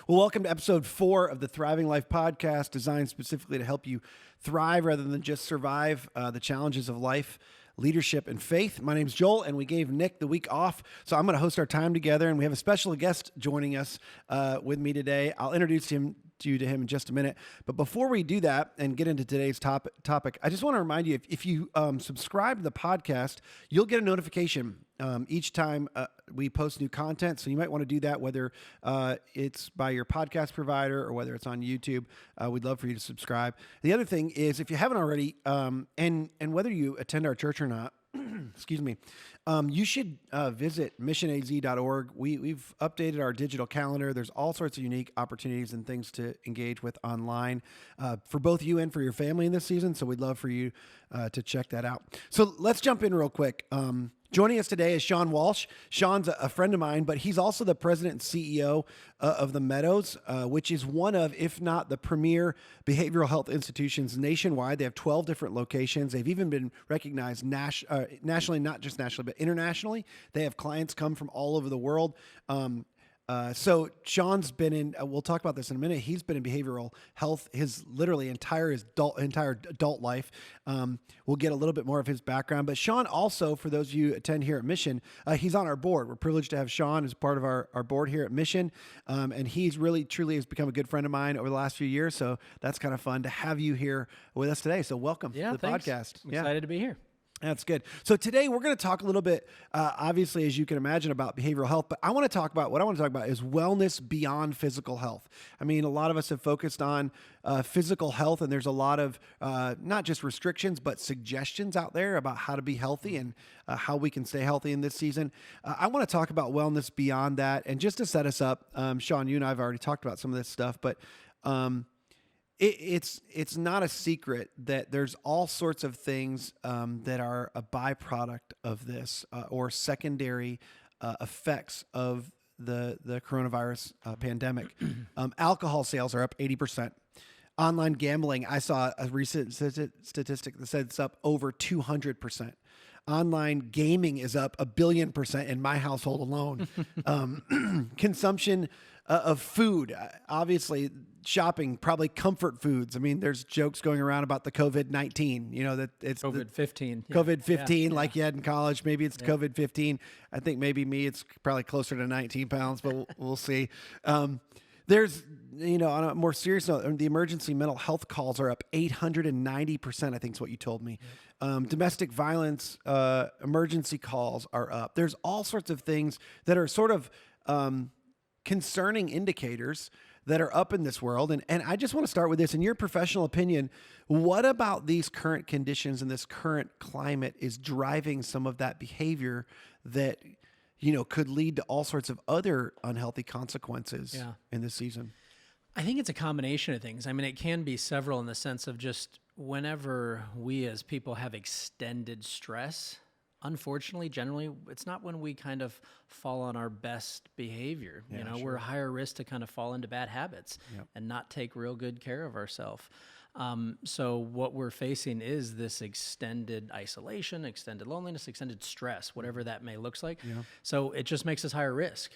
Well, welcome to episode 4 of the Thriving Life podcast, designed specifically to help you thrive rather than just survive the challenges of life, leadership, and faith. My name's Joel, and we gave Nick the week off, so I'm going to host our time together, and we have a special guest joining us with me today. I'll introduce you to him in just a minute. But before we do that and get into today's topic, I just want to remind you, if you subscribe to the podcast, you'll get a notification each time we post new content. So you might want to do that, whether it's by your podcast provider or whether it's on YouTube. We'd love for you to subscribe. The other thing is, if you haven't already, and whether you attend our church or not, excuse me, you should visit missionaz.org. We've updated our digital calendar. There's all sorts of unique opportunities and things to engage with online for both you and for your family in this season. So we'd love for you to check that out. So let's jump in real quick. Joining us today is Sean Walsh. Sean's a friend of mine, but he's also the president and CEO of the Meadows, which is one of, if not the premier behavioral health institutions nationwide. They have 12 different locations. They've even been recognized nationally, not just nationally, but internationally. They have clients come from all over the world. So Sean's been in, we'll talk about this in a minute. He's been in behavioral health his entire adult life. We'll get a little bit more of his background, but Sean also, for those of you who attend here at Mission, he's on our board. We're privileged to have Sean as part of our board here at Mission. And he's really, truly has become a good friend of mine over the last few years. So that's kind of fun to have you here with us today. So welcome to the podcast. I'm excited to be here. That's good. So today we're going to talk a little bit, obviously, as you can imagine, about behavioral health, but what I want to talk about is wellness beyond physical health. I mean, a lot of us have focused on physical health, and there's a lot of not just restrictions, but suggestions out there about how to be healthy and how we can stay healthy in this season. I want to talk about wellness beyond that. And just to set us up, Sean, you and I have already talked about some of this stuff, but it's not a secret that there's all sorts of things that are a byproduct of this or secondary effects of the coronavirus pandemic. Alcohol sales are up 80%. Online gambling, I saw a recent statistic that said it's up over 200%. Online gaming is up 1 billion% in my household alone. Consumption of food, obviously shopping, probably comfort foods. I mean, there's jokes going around about the COVID-19, that it's COVID-15. COVID-15 like you had in college. Maybe it's COVID-15. I think maybe it's probably closer to 19 pounds, but we'll see. There's, on a more serious note, the emergency mental health calls are up 890%, I think is what you told me. Domestic violence emergency calls are up. There's all sorts of things that are sort of concerning indicators that are up in this world. And I just want to start with this. In your professional opinion, what about these current conditions and this current climate is driving some of that behavior that, could lead to all sorts of other unhealthy consequences in this season? I think it's a combination of things. I mean, it can be several in the sense of just whenever we as people have extended stress, unfortunately, generally, it's not when we kind of fall on our best behavior. We're higher risk to kind of fall into bad habits and not take real good care of ourselves. So what we're facing is this extended isolation, extended loneliness, extended stress, whatever that may look like. Yeah. So it just makes us higher risk.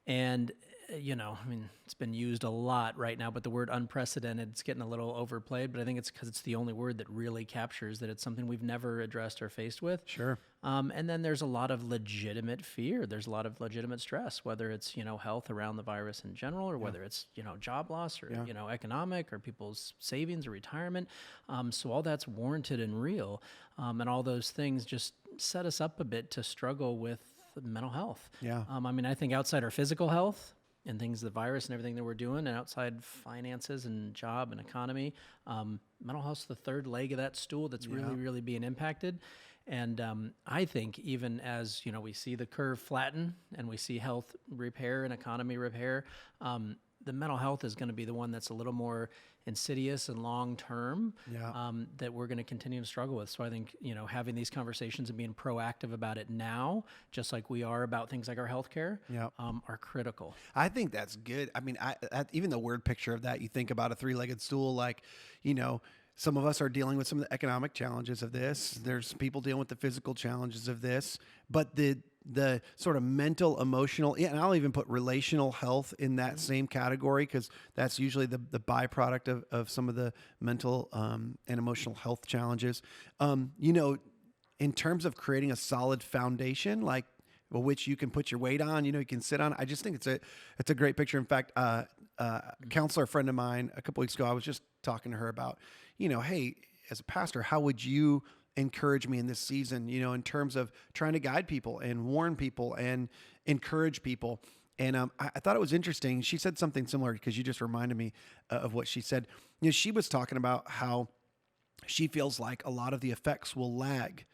And it's been used a lot right now, but the word unprecedented, it's getting a little overplayed, but I think it's because it's the only word that really captures that it's something we've never addressed or faced with. Sure. And then there's a lot of legitimate fear. There's a lot of legitimate stress, whether it's, health around the virus in general, or whether it's, job loss or, economic or people's savings or retirement. So all that's warranted and real. And all those things just set us up a bit to struggle with mental health. Yeah. I think outside our physical health, and things, the virus and everything that we're doing, and outside finances and job and economy, mental health is the third leg of that stool that's really, really being impacted. And I think even as, we see the curve flatten and we see health repair and economy repair, the mental health is going to be the one that's a little more insidious and long-term that we're going to continue to struggle with. So I think, having these conversations and being proactive about it now, just like we are about things like our healthcare, are critical. I think that's good. I mean, even the word picture of that, you think about a three-legged stool, like, some of us are dealing with some of the economic challenges of this. There's people dealing with the physical challenges of this, but the sort of mental, emotional, and I'll even put relational health in that same category, because that's usually the byproduct of some of the mental and emotional health challenges. In terms of creating a solid foundation, like which you can put your weight on, you can sit on. I just think it's a great picture. In fact, a counselor friend of mine a couple weeks ago, I was just talking to her about, hey, as a pastor, how would you encourage me in this season, in terms of trying to guide people and warn people and encourage people. And I thought it was interesting. She said something similar, because you just reminded me of what she said. She was talking about how she feels like a lot of the effects will lag.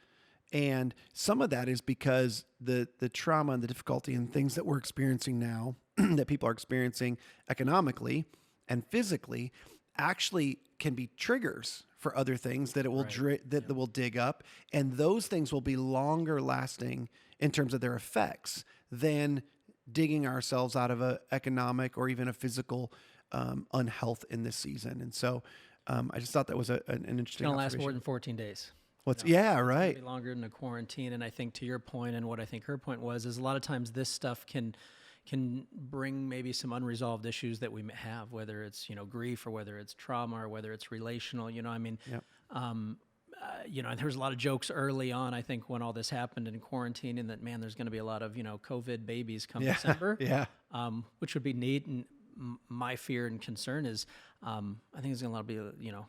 And some of that is because the trauma and the difficulty and things that we're experiencing now, that people are experiencing economically and physically, actually can be triggers for other things that it will that will dig up, and those things will be longer lasting in terms of their effects than digging ourselves out of a economic or even a physical unhealth in this season. And so I just thought that was an interesting. It's going to last more than 14 days. Yeah, right. It's gonna be longer than a quarantine. And I think to your point, and what I think her point was, is a lot of times this stuff can bring maybe some unresolved issues that we may have, whether it's, grief, or whether it's trauma, or whether it's relational, Yep. There was a lot of jokes early on, I think, when all this happened in quarantine, and that, man, there's going to be a lot of, COVID babies come December, which would be neat. And my fear and concern is, I think there's going to be,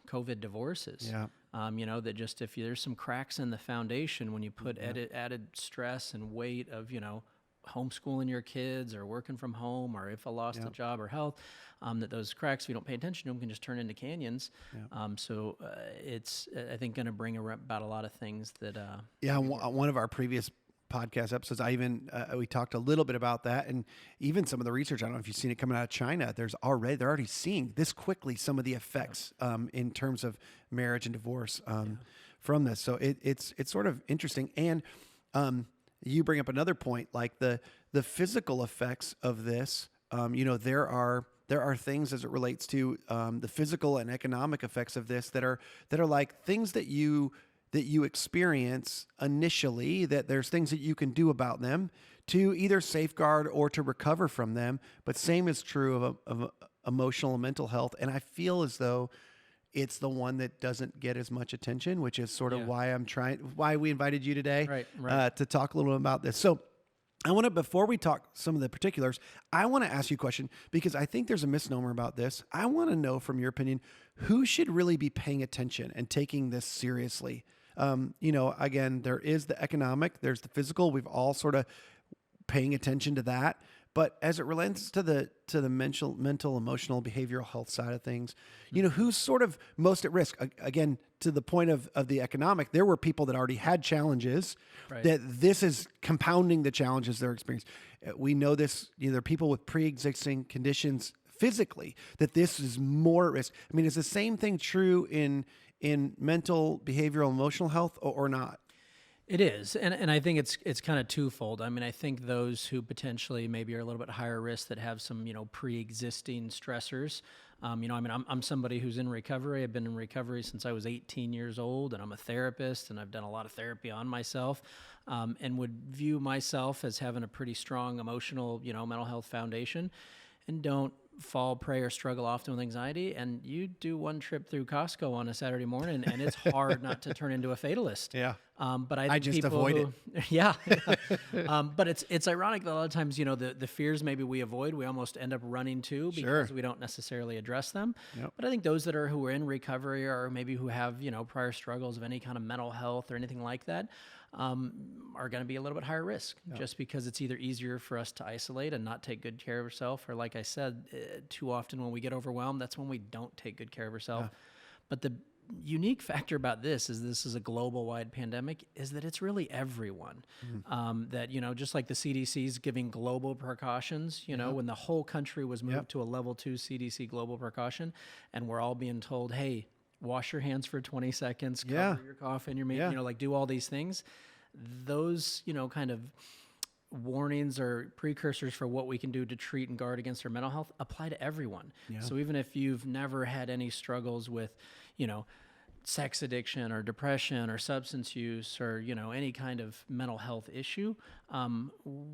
COVID divorces. Yeah. That just, if there's some cracks in the foundation, when you put added stress and weight of, homeschooling your kids or working from home, or if I lost a job or health, that those cracks, if you don't pay attention to them, can just turn into canyons. So it's, I think, going to bring about a lot of things that... one of our previous podcast episodes, I even, we talked a little bit about that, and even some of the research, I don't know if you've seen it coming out of China, they're already seeing this quickly, some of the effects in terms of marriage and divorce from this. So it's sort of interesting. And you bring up another point, like the physical effects of this. There are things as it relates to the physical and economic effects of this that are like things that you experience initially, that there's things that you can do about them to either safeguard or to recover from them. But same is true of emotional and mental health. And I feel as though it's the one that doesn't get as much attention, which is sort of why we invited you today to talk a little bit about this. So I want to, before we talk some of the particulars, I want to ask you a question, because I think there's a misnomer about this. I want to know, from your opinion, who should really be paying attention and taking this seriously? Again, there is the economic, there's the physical. We've all sort of paying attention to that. But as it relates to the mental, emotional, behavioral health side of things, who's sort of most at risk? Again, to the point of the economic, there were people that already had challenges, that this is compounding the challenges they're experiencing. We know this, there are people with pre-existing conditions physically, that this is more at risk. I mean, is the same thing true in mental, behavioral, emotional health, or not? It is, and I think it's kind of twofold. I mean, I think those who potentially maybe are a little bit higher risk, that have some pre-existing stressors. I'm somebody who's in recovery. I've been in recovery since I was 18 years old, and I'm a therapist, and I've done a lot of therapy on myself, and would view myself as having a pretty strong emotional, mental health foundation, and don't fall prey or struggle often with anxiety. And you do one trip through Costco on a Saturday morning, and it's hard not to turn into a fatalist. Yeah. But I think just people avoid it. Yeah. But it's ironic that a lot of times, the fears maybe we avoid, we almost end up running to, because we don't necessarily address them. Yep. But I think those who are in recovery, or maybe who have, prior struggles of any kind of mental health or anything like that, are going to be a little bit higher risk, just because it's either easier for us to isolate and not take good care of ourselves, or, like I said, too often when we get overwhelmed, that's when we don't take good care of ourselves. But the unique factor about this is a global wide pandemic, is that it's really everyone. That, just like the CDC is giving global precautions, when the whole country was moved to a level 2 CDC global precaution, and we're all being told, hey, wash your hands for 20 seconds, cover your cough and your meat, do all these things. Those, kind of warnings or precursors for what we can do to treat and guard against our mental health apply to everyone. So even if you've never had any struggles with, sex addiction or depression or substance use or, any kind of mental health issue,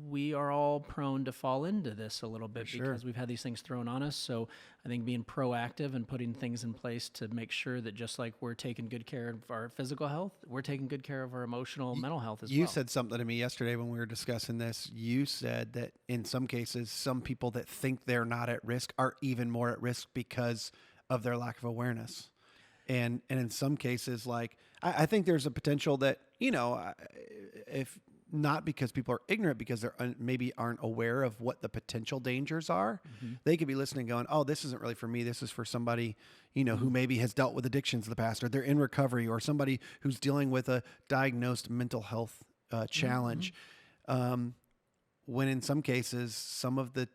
we are all prone to fall into this a little bit because we've had these things thrown on us. So I think being proactive and putting things in place to make sure that just like we're taking good care of our physical health, we're taking good care of our emotional, mental health as well. You said something to me yesterday when we were discussing this. You said that in some cases, some people that think they're not at risk are even more at risk because of their lack of awareness. And in some cases, like, I think there's a potential that, if not because people are ignorant, because they're maybe aren't aware of what the potential dangers are, they could be listening going, oh, this isn't really for me. This is for somebody, who maybe has dealt with addictions in the past, or they're in recovery, or somebody who's dealing with a diagnosed mental health challenge. When in some cases, some of the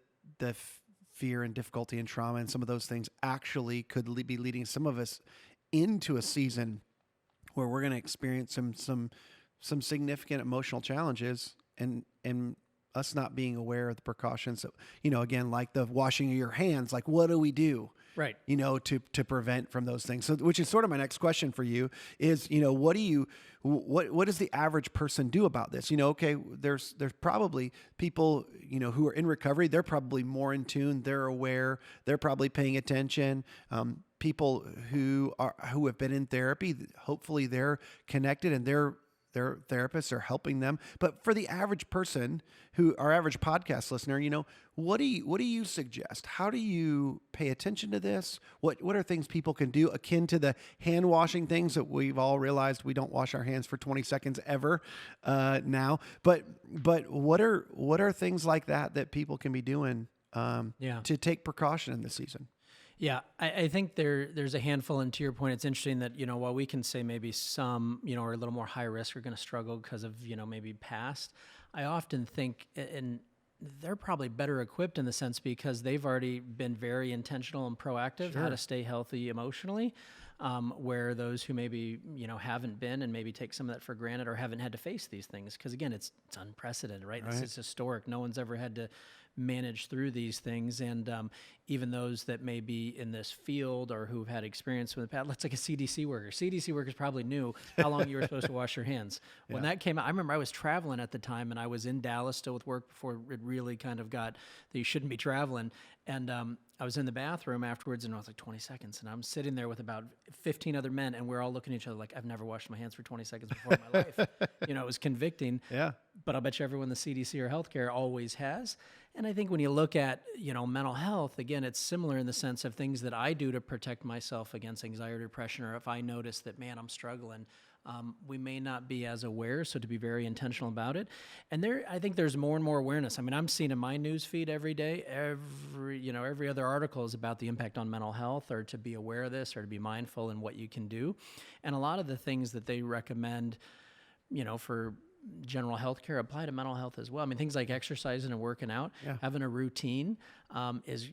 fear and difficulty and trauma and some of those things actually could be leading some of us into a season where we're going to experience some significant emotional challenges, and us not being aware of the precautions that, again, like the washing of your hands, like what do we do? Right. To prevent from those things. So, which is sort of my next question for you is, what does the average person do about this? Okay, there's probably people, who are in recovery. They're probably more in tune. They're aware. They're probably paying attention. People who have been in therapy, hopefully they're connected and their therapists are helping them. But for the average person, our average podcast listener, what do you suggest? How do you pay attention to this? What are things people can do akin to the hand washing things that we've all realized we don't wash our hands for 20 seconds ever now? But what are things like that people can be doing to take precaution in this season? Yeah, I think there's a handful, and to your point, it's interesting that, while we can say maybe some, are a little more high risk, are going to struggle because of, maybe past, I often think, and they're probably better equipped in the sense because they've already been very intentional and proactive how to stay healthy emotionally, where those who maybe, haven't been and maybe take some of that for granted or haven't had to face these things. Because again, it's unprecedented, right? This is historic. No one's ever had to manage through these things. And even those that may be in this field or who've had experience with the past, let's like a CDC worker. CDC workers probably knew how long you were supposed to wash your hands. When that came out, I remember I was traveling at the time and I was in Dallas still with work before it really kind of got that you shouldn't be traveling. And I was in the bathroom afterwards and I was like 20 seconds. And I'm sitting there with about 15 other men and we're all looking at each other like, I've never washed my hands for 20 seconds before in my life. It was convicting. Yeah. But I'll bet you everyone in the CDC or healthcare always has. And I think when you look at, mental health, again, it's similar in the sense of things that I do to protect myself against anxiety or depression, or if I notice that, man, I'm struggling, we may not be as aware, so to be very intentional about it. And I think there's more and more awareness. I mean, I'm seeing in my news feed every day, every other article is about the impact on mental health, or to be aware of this, or to be mindful in what you can do. And a lot of the things that they recommend, for general health care apply to mental health as well. I mean, things like exercising and working out, having a routine is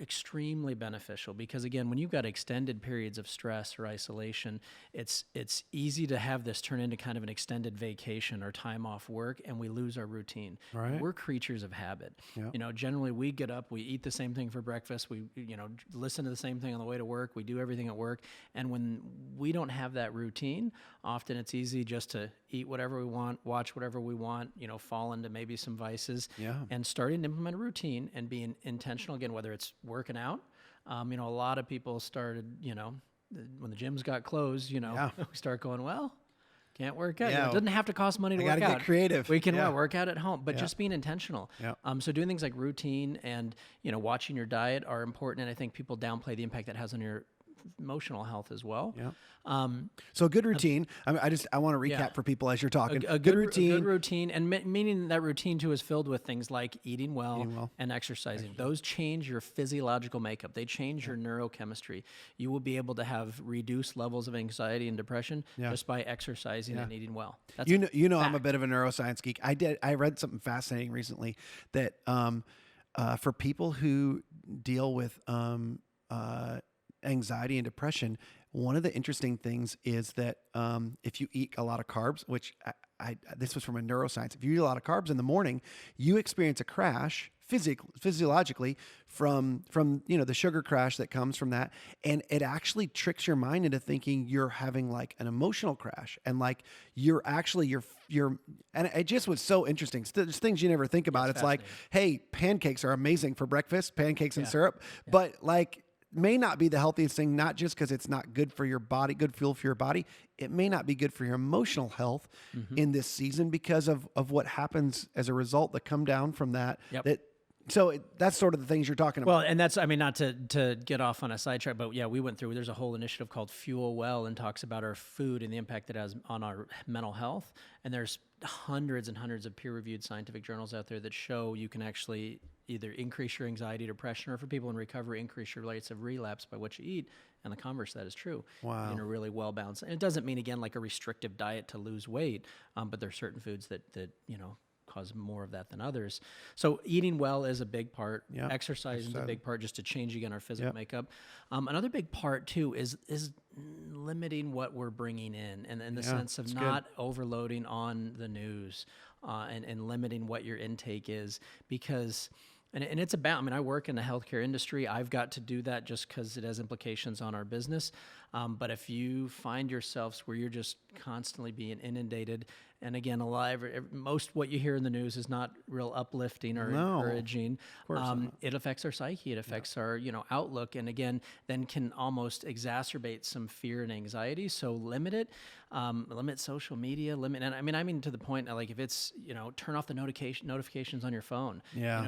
extremely beneficial because, again, when you've got extended periods of stress or isolation, it's easy to have this turn into kind of an extended vacation or time off work, and we lose our routine. Right. We're creatures of habit. Yeah. Generally we get up, we eat the same thing for breakfast, we listen to the same thing on the way to work, we do everything at work, and when we don't have that routine, often it's easy just to eat whatever we want, watch whatever we want, fall into maybe some vices. Yeah. And starting to implement a routine and being intentional, again, whether it's working out. A lot of people started, when the gyms got closed, we start going, well, can't work out. Yeah. It doesn't have to cost money to work out. Gotta get creative. We can work out at home, but just being intentional. Yeah. So doing things like routine and, watching your diet are important. And I think people downplay the impact that has on your emotional health as well. Yeah. So a good routine. I want to recap for people as you're talking. A good routine. A good routine, and meaning that routine too is filled with things like eating well and exercising. Those change your physiological makeup. They change your neurochemistry. You will be able to have reduced levels of anxiety and depression just by exercising and eating well. That's I'm a bit of a neuroscience geek. I read something fascinating recently that for people who deal with anxiety and depression, one of the interesting things is that if you eat a lot of carbs, which this was from a neuroscience. If you eat a lot of carbs in the morning, you experience a crash physiologically from the sugar crash that comes from that, and it actually tricks your mind into thinking you're having like an emotional crash, and like you're and it just was so interesting. There's things you never think about. It's like, hey, pancakes are amazing for breakfast, pancakes and syrup, but like may not be the healthiest thing, not just because it's not good for your body, good fuel for your body. It may not be good for your emotional health in this season because of what happens as a result that come down from that. So that's sort of the things you're talking about. Well, and that's, I mean, not to get off on a sidetrack, but yeah, we went through, there's a whole initiative called Fuel Well and talks about our food and the impact it has on our mental health. And there's hundreds and hundreds of peer-reviewed scientific journals out there that show you can actually either increase your anxiety, depression, or for people in recovery, increase your rates of relapse by what you eat. And the converse of that is true. Wow. In a really well-balanced. And it doesn't mean, again, like a restrictive diet to lose weight, but there are certain foods that cause more of that than others. So eating well is a big part. Exercise is a big part, just to change again our physical makeup. Another big part too is limiting what we're bringing in the sense of not overloading on the news and limiting what your intake is, because and it's about, I mean, I work in the healthcare industry. I've got to do that just because it has implications on our business. But if you find yourselves where you're just constantly being inundated, and again, most what you hear in the news is not real uplifting or encouraging. It affects our psyche. It affects our, outlook, and again, then can almost exacerbate some fear and anxiety. So limit it. Limit social media. And I mean to the point like if it's turn off the notifications on your phone.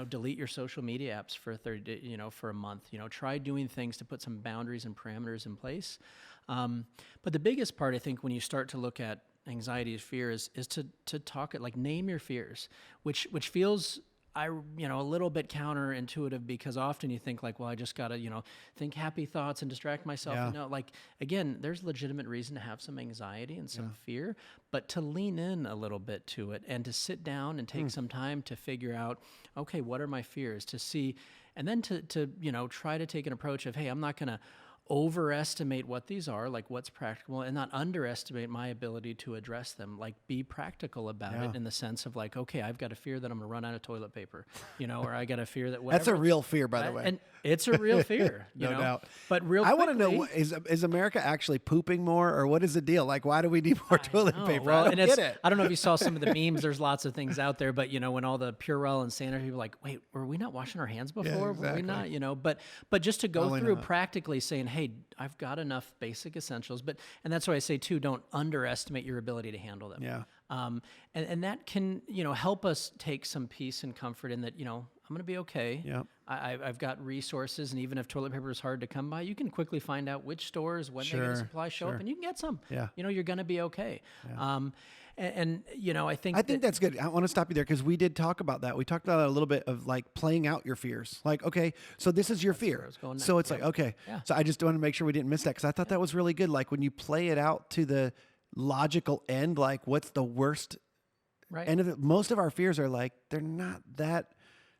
Delete your social media apps for 30 for a month. Try doing things to put some boundaries and parameters in place. But the biggest part, I think, when you start to look at anxiety, fear, is to talk it, like name your fears, which feels a little bit counterintuitive, because often you think like, well, I just gotta think happy thoughts and distract myself. No, like again, there's legitimate reason to have some anxiety and some fear, but to lean in a little bit to it and to sit down and take some time to figure out, okay, what are my fears, to see, and then to try to take an approach of, hey, I'm not gonna overestimate what these are, like what's practical, and not underestimate my ability to address them. Like be practical about it in the sense of like, okay, I've got a fear that I'm gonna run out of toilet paper, or I got a fear that whatever. That's a real fear, by the way. And it's a real fear, no doubt. But real I want to know, is America actually pooping more, or what is the deal? Like, why do we need more toilet paper? Well, I don't get it. I don't know if you saw some of the memes. There's lots of things out there, but when all the Purell and sanitary people like, wait, were we not washing our hands before? Exactly. Were we not? But just to go through practically saying, hey, I've got enough basic essentials, and that's why I say too, don't underestimate your ability to handle them. And that can help us take some peace and comfort in that I'm going to be okay. I've got resources, and even if toilet paper is hard to come by, you can quickly find out which stores, when they're going to supply, show up, and you can get some. You're going to be okay. I think that's good. I want to stop you there because we did talk about that. We talked about a little bit of like playing out your fears. Like, okay, so this is your fear. So it's like, okay. So I just want to make sure we didn't miss that, because I thought that was really good. Like when you play it out to the logical end, like what's the worst end of it? Most of our fears are like, they're not that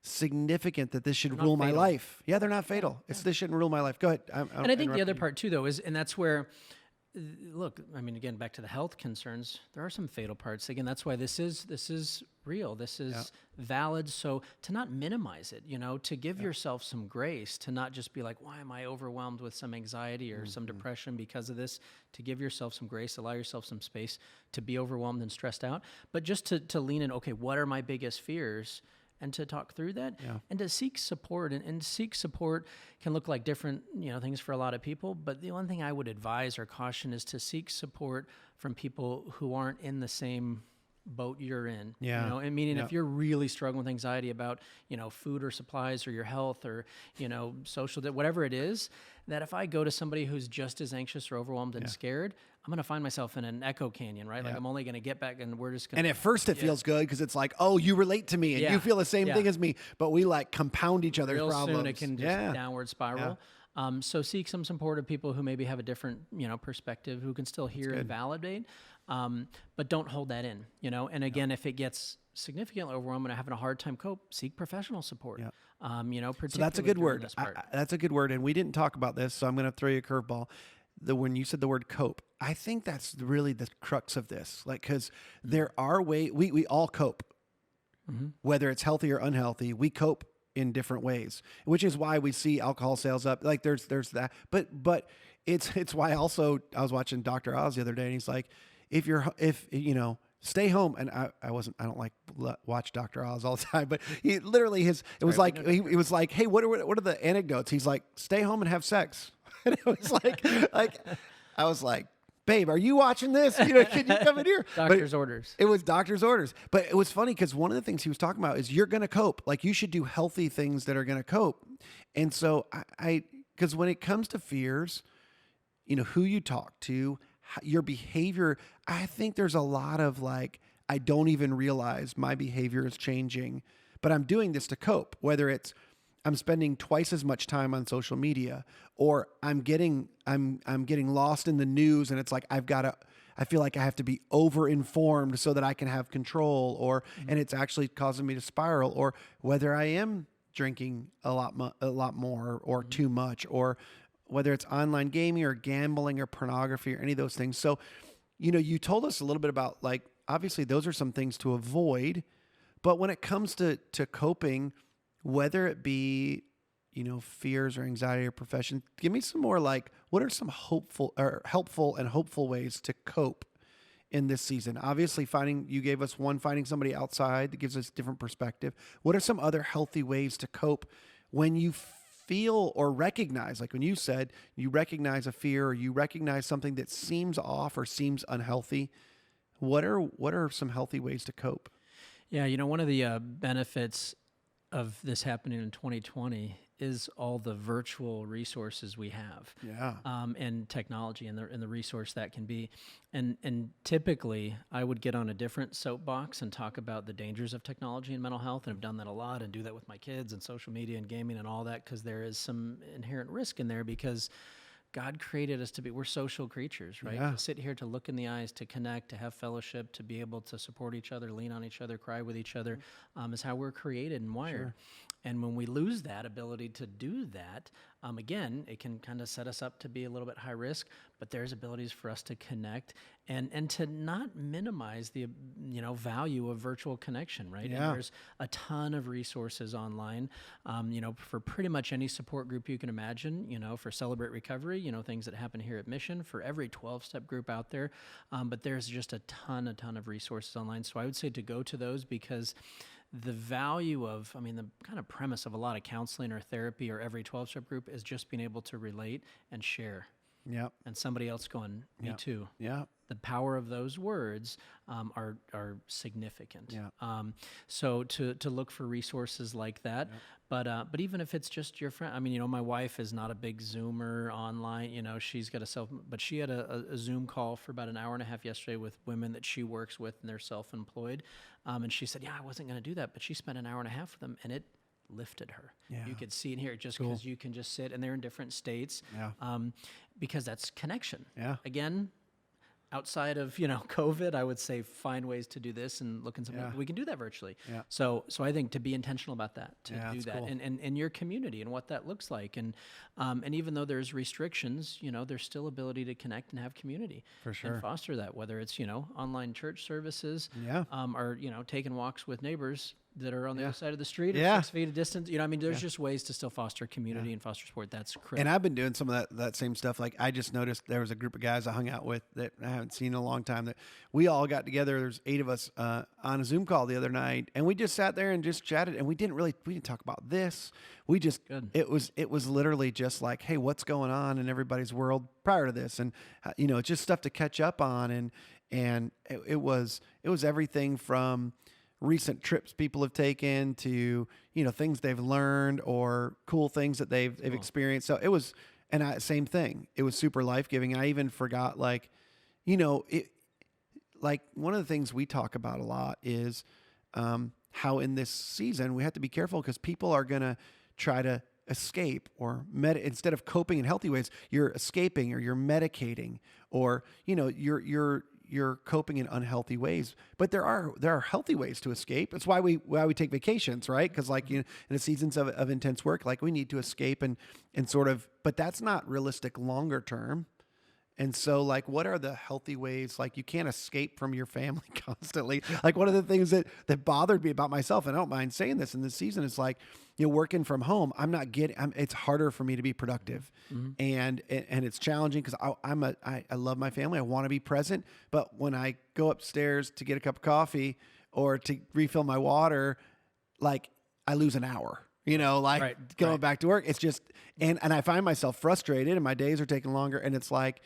significant that this should rule my life. Yeah, they're not fatal. This shouldn't rule my life. Go ahead. And I think the other part too, though, is, and that's where, look, I mean, again, back to the health concerns, there are some fatal parts. Again, that's why this is real. This is valid. So to not minimize it, to give yourself some grace, to not just be like, why am I overwhelmed with some anxiety or some depression because of this? To give yourself some grace, allow yourself some space to be overwhelmed and stressed out, but just to lean in, okay, what are my biggest fears? And to talk through that and to seek support. And seek support can look like different things for a lot of people. But the one thing I would advise or caution is to seek support from people who aren't in the same boat you're in. And meaning if you're really struggling with anxiety about, food or supplies or your health or, social, whatever it is, that if I go to somebody who's just as anxious or overwhelmed and scared, I'm going to find myself in an echo canyon, right? Like I'm only going to get back and we're just going to... And at first it feels good because it's like, oh, you relate to me and you feel the same thing as me, but we like compound each other's problems. Real soon it can just downward spiral. So seek some support of people who maybe have a different, perspective, who can still hear and validate, but don't hold that in, And again, if it gets significantly overwhelming and having a hard time cope, seek professional support. So that's a good word. That's a good word. And we didn't talk about this, so I'm going to throw you a curveball. when you said the word cope, I think that's really the crux of this. Like, because there are we all cope, whether it's healthy or unhealthy. We cope in different ways, which is why we see alcohol sales up. Like, there's that, but it's why also I was watching Dr. Oz the other day, and he's like, if you know, stay home. And I don't like watch Dr. Oz all the time, but he literally he was like, hey, what are the anecdotes? He's like, stay home and have sex. And it was like I was like, babe, are you watching this? You know, can you come in here? Doctor's orders. It was doctor's orders. But it was funny because one of the things he was talking about is you're going to cope. Like, you should do healthy things that are going to cope. And so because when it comes to fears, you know, who you talk to, your behavior, I think there's a lot of like, I don't even realize my behavior is changing, but I'm doing this to cope, whether it's I'm spending twice as much time on social media, or I'm getting lost in the news, and it's like I feel like I have to be over informed so that I can have control, and it's actually causing me to spiral, or whether I am drinking a lot more or too much, or whether it's online gaming or gambling or pornography or any of those things. So, you know, you told us a little bit about, like, obviously those are some things to avoid, but when it comes to coping, whether it be, you know, fears or anxiety or profession, give me some more, like, what are some helpful and hopeful ways to cope in this season? Obviously, you gave us one, finding somebody outside that gives us different perspective. What are some other healthy ways to cope when you feel or recognize, like when you said you recognize a fear or you recognize something that seems off or seems unhealthy? What are some healthy ways to cope? Yeah, you know, one of the benefits of this happening in 2020 is all the virtual resources we have, and technology and the resource that can be. And typically, I would get on a different soapbox and talk about the dangers of technology and mental health, and I've done that a lot, and do that with my kids and social media and gaming and all that, because there is some inherent risk in there, because God created us we're social creatures, right? Yeah. To sit here, to look in the eyes, to connect, to have fellowship, to be able to support each other, lean on each other, cry with each other, is how we're created and wired. Sure. And when we lose that ability to do that, again, it can kind of set us up to be a little bit high risk, but there's abilities for us to connect and to not minimize the, you know, value of virtual connection, right? Yeah. And there's a ton of resources online, you know, for pretty much any support group you can imagine, you know, for Celebrate Recovery, you know, things that happen here at Mission, for every 12-step group out there. But there's just a ton of resources online. So I would say to go to those, because the value of, the kind of premise of a lot of counseling or therapy or every 12-step group is just being able to relate and share. Yeah. And somebody else going, me too. Yeah. The power of those words are significant. Yeah. So to look for resources like that. Yeah. But even if it's just your friend, you know, my wife is not a big Zoomer online. You know, she's got but she had a Zoom call for about an hour and a half yesterday with women that she works with, and they're self-employed. And she said, I wasn't going to do that, but she spent an hour and a half with them, and it lifted her. Yeah. You could see and hear it just because you can just sit, and they're in different states. Yeah. Because that's connection. Yeah. Again, outside of, you know, COVID, I would say find ways to do this and look in something. We can do that virtually. Yeah. So I think to be intentional about that, to do that, cool. and your community and what that looks like, and even though there's restrictions, you know, there's still ability to connect and have community. For sure. And foster that, whether it's, you know, online church services, or, you know, taking walks with neighbors that are on the other side of the street, or 6 feet of distance. You know, there's just ways to still foster community and foster support. That's critical. And I've been doing some of that same stuff. Like, I just noticed there was a group of guys I hung out with that I haven't seen in a long time, that we all got together. There's 8 of us on a Zoom call the other night, and we just sat there and just chatted, and we didn't talk about this. We just, it was literally just like, hey, what's going on in everybody's world prior to this? And, you know, just stuff to catch up on. And it was everything from recent trips people have taken to, you know, things they've learned or cool things that they've experienced. So it was, same thing. It was super life-giving. I even forgot, like, you know, like one of the things we talk about a lot is how in this season we have to be careful, because people are going to try to escape or instead of coping in healthy ways, you're escaping or you're medicating, or, you know, you're coping in unhealthy ways. But there are healthy ways to escape. It's why we take vacations, right? Because, like, you know, in the seasons of intense work, like, we need to escape and sort of, but that's not realistic longer term. And so, like, what are the healthy ways? Like, you can't escape from your family constantly. Like, one of the things that bothered me about myself, and I don't mind saying this in this season, is like, working from home, it's harder for me to be productive. And it's challenging because I love my family. I want to be present. But when I go upstairs to get a cup of coffee or to refill my water, like, I lose an hour. Going back to work, it's just, and I find myself frustrated and my days are taking longer. And it's like,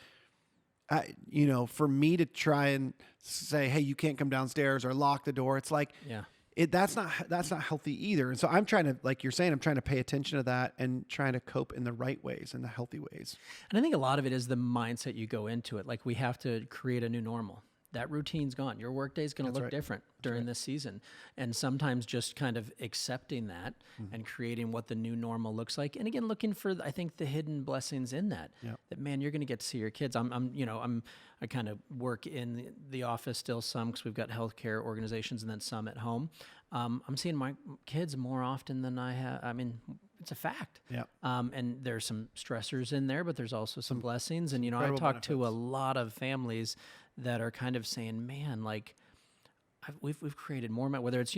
for me to try and say, hey, you can't come downstairs or lock the door. It's like, that's not healthy either. And so I'm trying to, like you're saying, I'm trying to pay attention to that and trying to cope in the right ways and the healthy ways. And I think a lot of it is the mindset you go into it. Like, we have to create a new normal. That routine's gone. Your workday is going to look different during this season. And sometimes just kind of accepting that and creating what the new normal looks like. And again, looking for, I think, the hidden blessings in that. That, man, you're going to get to see your kids. I kind of work in the office still some because we've got healthcare organizations and then some at home. I'm seeing my kids more often than I have. I mean, it's a fact. And there's some stressors in there, but there's also some blessings. And, I talk to a lot of families that are kind of saying, man, like, we've created more, whether it's,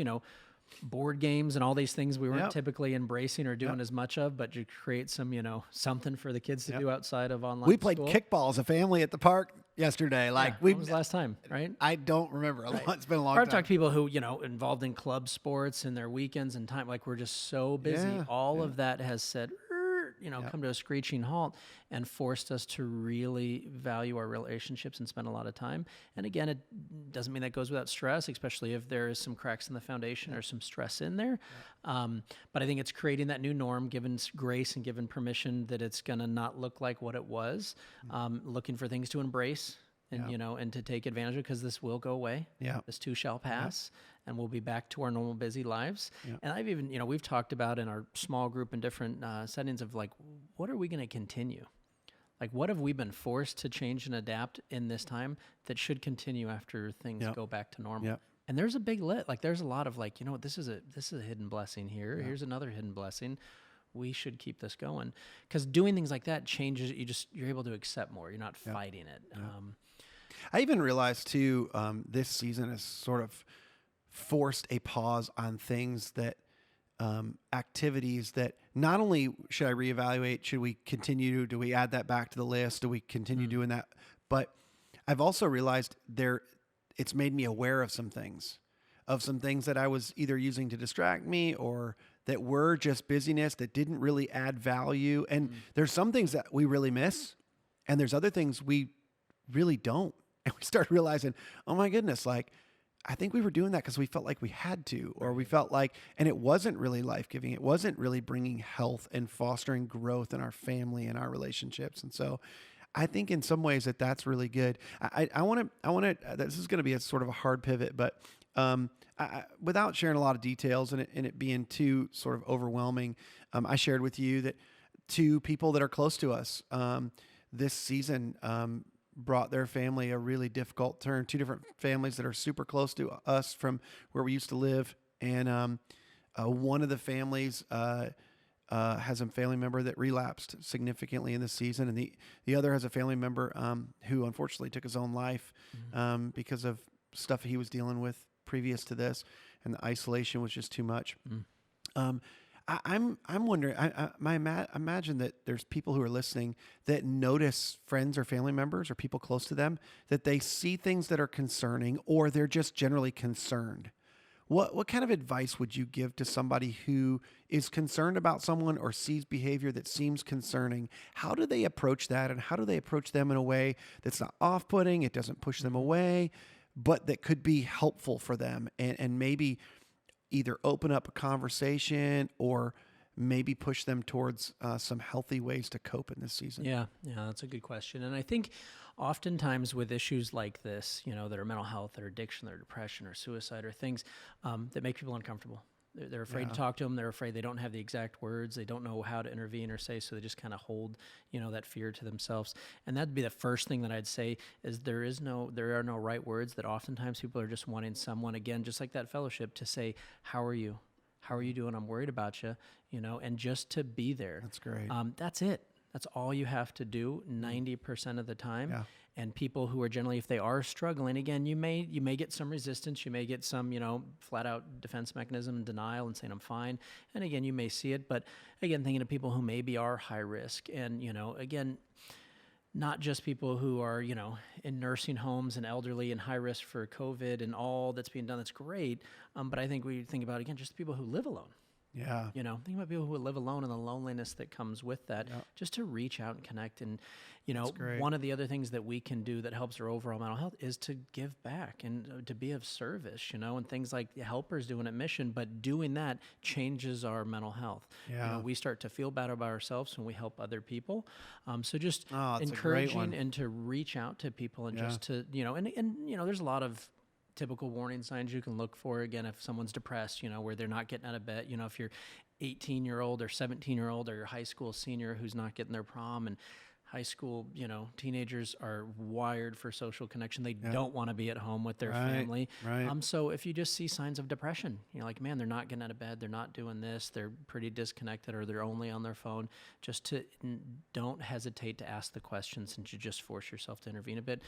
board games and all these things we weren't typically embracing or doing as much of, but to create some, something for the kids to do outside of online We played school. kickball as a family at the park yesterday. Like, when was the last time, right? I don't remember. It's been a long Or time. I've talked to people who, involved in club sports and their weekends and time, like, we're just so busy. All of that has said, come to a screeching halt and forced us to really value our relationships and spend a lot of time. And again, it doesn't mean that goes without stress, especially if there is some cracks in the foundation or some stress in there. But I think it's creating that new norm, given grace and given permission that it's going to not look like what it was, looking for things to embrace and, and to take advantage of, because this will go away. This too shall pass. And we'll be back to our normal busy lives. And I've even, we've talked about in our small group and different settings of, like, what are we going to continue? Like, what have we been forced to change and adapt in this time that should continue after things go back to normal? And there's a big there's a lot of, like, this is a hidden blessing here. Here's another hidden blessing. We should keep this going, because doing things like that changes. You're able to accept more. You're not fighting it. I even realized too, this season has sort of forced a pause on things that, activities that not only should I reevaluate, should we continue, do we add that back to the list, do we continue doing that? But I've also realized it's made me aware of some things that I was either using to distract me or that were just busyness that didn't really add value. And there's some things that we really miss, and there's other things we really don't. And we start realizing, oh my goodness, like, I think we were doing that because we felt like we had to, or we felt like, and it wasn't really life-giving. It wasn't really bringing health and fostering growth in our family and our relationships. And so I think in some ways that's really good. I want to, this is going to be a sort of a hard pivot, but without sharing a lot of details and it being too sort of overwhelming, I shared with you that two people that are close to us this season brought their family a really difficult turn. Two different families that are super close to us from where we used to live. And one of the families has a family member that relapsed significantly in this season. And the other has a family member who unfortunately took his own life because of stuff he was dealing with previous to this. And the isolation was just too much. I'm wondering, I imagine that there's people who are listening that notice friends or family members or people close to them, that they see things that are concerning, or they're just generally concerned. What kind of advice would you give to somebody who is concerned about someone or sees behavior that seems concerning? How do they approach that, and how do they approach them in a way that's not off-putting, it doesn't push them away, but that could be helpful for them and maybe either open up a conversation or maybe push them towards some healthy ways to cope in this season? Yeah, that's a good question. And I think oftentimes with issues like this, that are mental health or addiction or depression or suicide or things that make people uncomfortable. They're afraid to talk to them. They're afraid they don't have the exact words. They don't know how to intervene or say, so they just kind of hold, that fear to themselves. And that'd be the first thing that I'd say is there are no right words, that oftentimes people are just wanting someone, again, just like that fellowship, to say, how are you? How are you doing? I'm worried about you, and just to be there. That's great. That's it. That's all you have to do 90% of the time. Yeah. And people who are generally, if they are struggling, again, you may get some resistance, you may get some, flat out defense mechanism, denial, and saying I'm fine. And again, you may see it, but again, thinking of people who maybe are high risk, and again, not just people who are, in nursing homes and elderly and high risk for COVID and all that's being done. That's great. But I think we think about, again, just people who live alone. Yeah. Think about people who live alone and the loneliness that comes with that, just to reach out and connect. And, one of the other things that we can do that helps our overall mental health is to give back and to be of service, and things like helpers doing at Mission, but doing that changes our mental health. Yeah. We start to feel better about ourselves when we help other people. So just that's encouraging and to reach out to people and just to, and there's a lot of typical warning signs you can look for. Again, if someone's depressed, where they're not getting out of bed, if you're 18-year-old or 17-year-old or your high school senior who's not getting their prom, and high school, teenagers are wired for social connection. They don't want to be at home with their family. Right. So if you just see signs of depression, like, man, they're not getting out of bed, they're not doing this, they're pretty disconnected, or they're only on their phone, don't hesitate to ask the questions and to just force yourself to intervene a bit,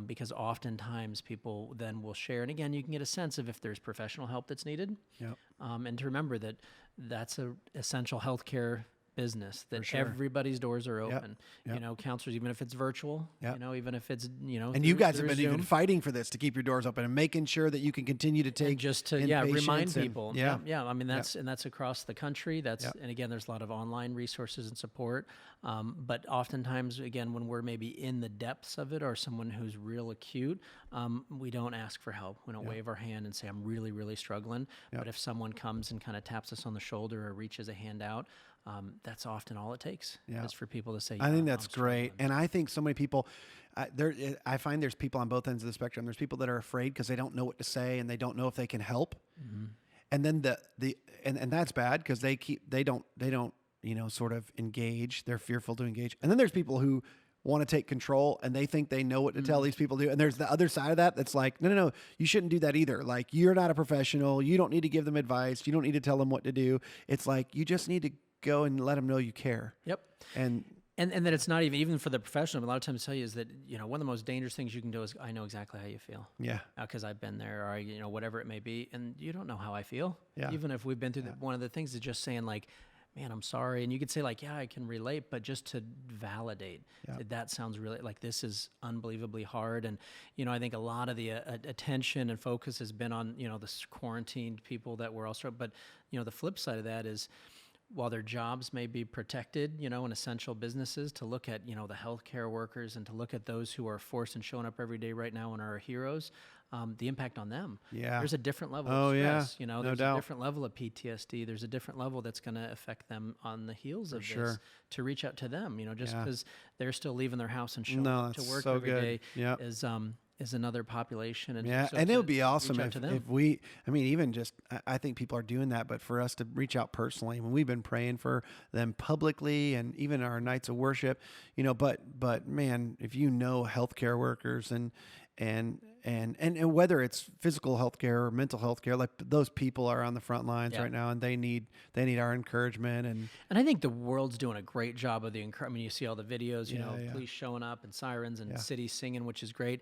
because oftentimes people then will share. And again, you can get a sense of if there's professional help that's needed. Yep. And to remember that that's a essential healthcare business, that sure. everybody's doors are open. Yep. Counselors, even if it's virtual, even if it's, and you guys have been even fighting for this to keep your doors open and making sure that you can continue to take, and just to remind people. I mean, that's across the country. And again, there's a lot of online resources and support. But oftentimes, again, when we're maybe in the depths of it, or someone who's real acute, we don't ask for help. We don't wave our hand and say, I'm really, really struggling. But if someone comes and kind of taps us on the shoulder or reaches a hand out, that's often all it takes. Is for people to say, I think that's great. And I think so many people, I find there's people on both ends of the spectrum. There's people that are afraid because they don't know what to say and they don't know if they can help. Mm-hmm. And then and that's bad because they don't sort of engage. They're fearful to engage. And then there's people who want to take control and they think they know what to tell these people to do. And there's the other side of that that's like, no, you shouldn't do that either. Like, you're not a professional. You don't need to give them advice. You don't need to tell them what to do. It's like, you just need to go and let them know you care. Yep. And that it's not even for the professional, but a lot of times I tell you is that, one of the most dangerous things you can do is, I know exactly how you feel. Yeah. Because I've been there, or, whatever it may be. And you don't know how I feel. Yeah. Even if we've been through one of the things is just saying, like, man, I'm sorry. And you could say, like, yeah, I can relate, but just to validate that sounds really like, this is unbelievably hard. And, I think a lot of the attention and focus has been on, the quarantined people that were also, but, the flip side of that is, while their jobs may be protected, in essential businesses, to look at, the healthcare workers and to look at those who are forced and showing up every day right now and are our heroes, the impact on them. Yeah. There's a different level of stress. No there's doubt. A different level of PTSD. There's a different level that's going to affect them on the heels of this, to reach out to them, just because they're still leaving their house and showing up to work every day is another population. And and it would be awesome if we, even just, I think people are doing that, but for us to reach out personally, when we've been praying for them publicly and even our nights of worship, but man, if healthcare workers and whether it's physical healthcare or mental healthcare, like, those people are on the front lines right now, and they need our encouragement. And I think the world's doing a great job of the you see all the videos, police showing up and sirens and cities singing, which is great.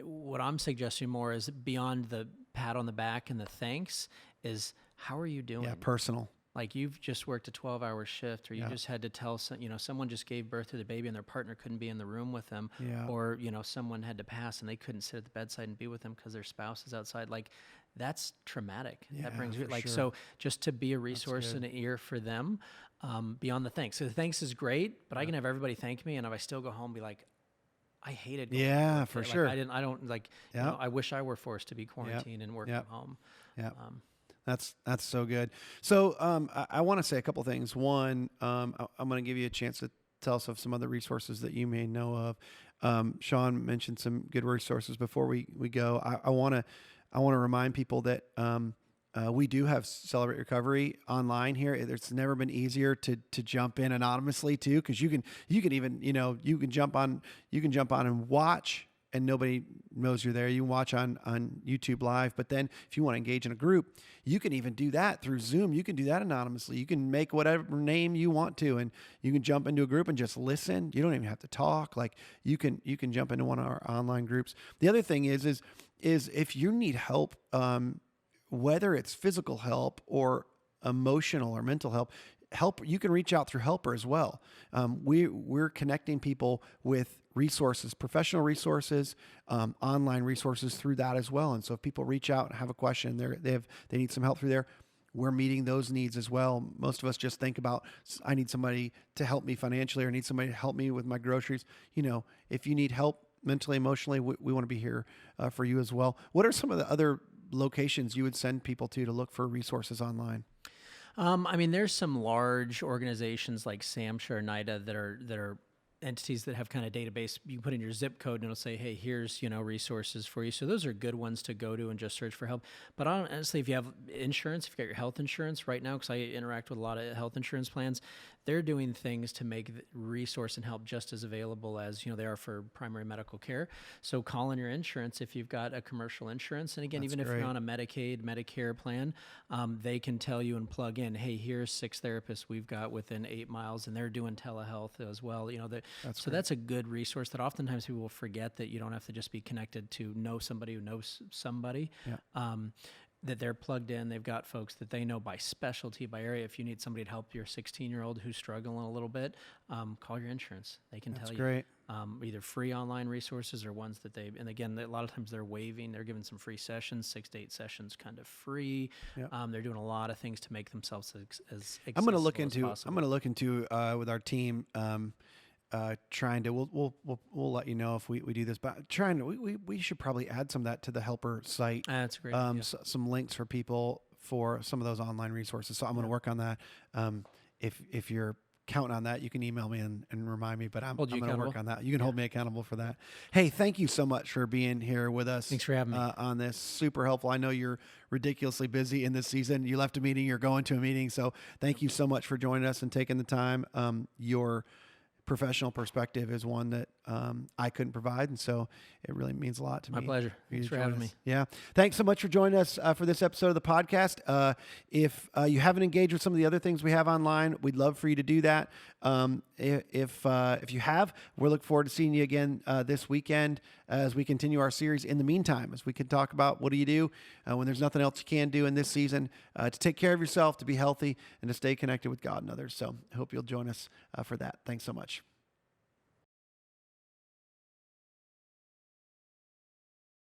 What I'm suggesting more is, beyond the pat on the back and the thanks, is, how are you doing? Yeah, personal. Like, you've just worked a 12-hour shift, or you just had to tell someone just gave birth to the baby and their partner couldn't be in the room with them, or someone had to pass and they couldn't sit at the bedside and be with them because their spouse is outside. Like, that's traumatic. That brings so just to be a resource and an ear for them, beyond the thanks. So the thanks is great, but I can have everybody thank me, and if I still go home, be like, I hated going to work for today. sure. Like, I don't like. I wish I were forced to be quarantined and work from home. Yeah. That's so good. So I want to say a couple things. One, I'm going to give you a chance to tell us of some other resources that you may know of. Sean mentioned some good resources before we go. I want to remind people that we do have Celebrate Recovery online here. It's never been easier to jump in anonymously too, because you can even you can jump on and watch and nobody knows you're there. You can watch on YouTube Live. But then if you want to engage in a group, you can even do that through Zoom. You can do that anonymously. You can make whatever name you want to, and you can jump into a group and just listen. You don't even have to talk. Like you can jump into one of our online groups. The other thing is if you need help, whether it's physical help or emotional or mental help, you can reach out through Helper as well. We're connecting people with resources, professional resources, online resources through that as well. And so if people reach out and have a question, they need some help through there, we're meeting those needs as well. Most of us just think about, I need somebody to help me financially, or I need somebody to help me with my groceries. If you need help mentally, emotionally, we want to be here for you as well. What are some of the other locations you would send people to look for resources online? There's some large organizations like SAMHSA or NIDA that are entities that have kind of database. You put in your zip code and it'll say, hey, here's, resources for you. So those are good ones to go to and just search for help. But honestly, if you have insurance, if you've got your health insurance right now, because I interact with a lot of health insurance plans, they're doing things to make resource and help just as available as, they are for primary medical care. So call in your insurance if you've got a commercial insurance. And again, That's even great. if you're on a Medicaid, Medicare plan, they can tell you and plug in, hey, here's 6 therapists we've got within 8 miles, and they're doing telehealth as well. That's a good resource that oftentimes people will forget, that you don't have to just be connected to know somebody who knows somebody. Yeah. That they're plugged in. They've got folks that they know by specialty, by area. If you need somebody to help your 16-year-old who's struggling a little bit, call your insurance. They can tell you. That's great. Either free online resources or ones that and again, a lot of times they're waiving. They're giving some free sessions, 6 to 8 sessions kind of free. Yep. They're doing a lot of things to make themselves as accessible I'm going to look as into with our team, trying to, we'll let you know if we do this, but we should probably add some of that to the Helper site. That's great. Some links for people for some of those online resources. So I'm going to work on that. If you're counting on that, you can email me and remind me, but I'm going to work on that. You can hold me accountable for that. Hey, thank you so much for being here with us. Thanks for having me on this. Super helpful. I know you're ridiculously busy in this season. You left a meeting, you're going to a meeting. So thank you so much for joining us and taking the time. Your professional perspective is one that I couldn't provide, and so it really means a lot to me. My pleasure. Thanks for having me. Yeah. Thanks so much for joining us for this episode of the podcast. If you haven't engaged with some of the other things we have online, we'd love for you to do that. If you have, we're looking forward to seeing you again this weekend as we continue our series. In the meantime, as we can talk about what do you do when there's nothing else you can do in this season to take care of yourself, to be healthy, and to stay connected with God and others. So I hope you'll join us for that. Thanks so much.